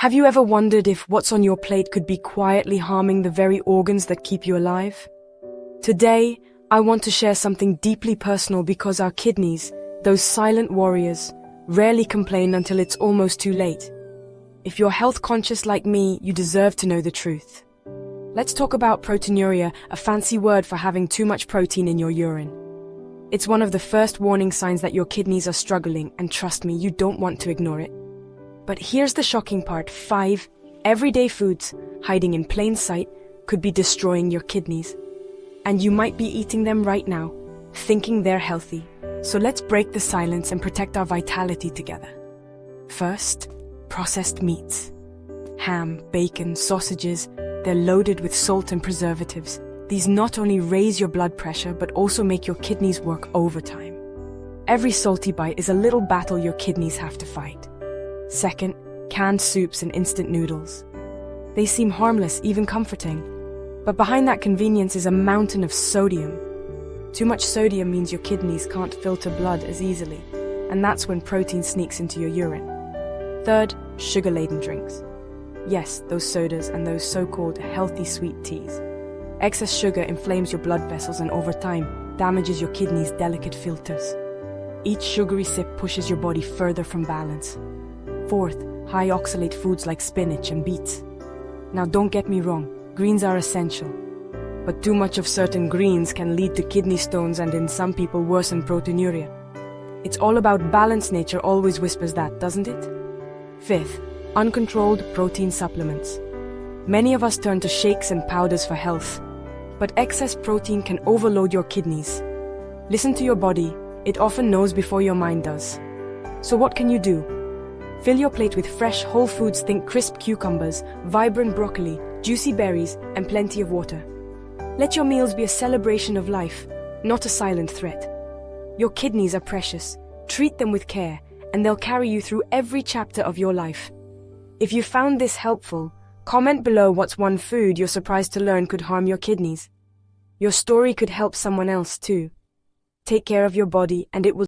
Have you ever wondered if what's on your plate could be quietly harming the very organs that keep you alive? Today, I want to share something deeply personal because our kidneys, those silent warriors, rarely complain until it's almost too late. If you're health conscious like me, you deserve to know the truth. Let's talk about proteinuria, a fancy word for having too much protein in your urine. It's one of the first warning signs that your kidneys are struggling, and trust me, you don't want to ignore it. But here's the shocking part: 5 everyday foods hiding in plain sight could be destroying your kidneys. And you might be eating them right now, thinking they're healthy. So let's break the silence and protect our vitality together. First, processed meats. Ham, bacon, sausages, they're loaded with salt and preservatives. These not only raise your blood pressure, but also make your kidneys work overtime. Every salty bite is a little battle your kidneys have to fight. Second, canned soups and instant noodles. They seem harmless, even comforting. But behind that convenience is a mountain of sodium. Too much sodium means your kidneys can't filter blood as easily, and that's when protein sneaks into your urine. Third, sugar-laden drinks. Yes, those sodas and those so-called healthy sweet teas. Excess sugar inflames your blood vessels and over time damages your kidneys' delicate filters. Each sugary sip pushes your body further from balance. Fourth, high oxalate foods like spinach and beets. Now don't get me wrong, greens are essential. But too much of certain greens can lead to kidney stones and in some people worsen proteinuria. It's all about balance. Nature always whispers that, doesn't it? Fifth, uncontrolled protein supplements. Many of us turn to shakes and powders for health, but excess protein can overload your kidneys. Listen to your body, it often knows before your mind does. So what can you do? Fill your plate with fresh whole foods. Think crisp cucumbers, vibrant broccoli, juicy berries, and plenty of water. Let your meals be a celebration of life, not a silent threat. Your kidneys are precious. Treat them with care, and they'll carry you through every chapter of your life. If you found this helpful, comment below what's one food you're surprised to learn could harm your kidneys. Your story could help someone else too. Take care of your body, and it will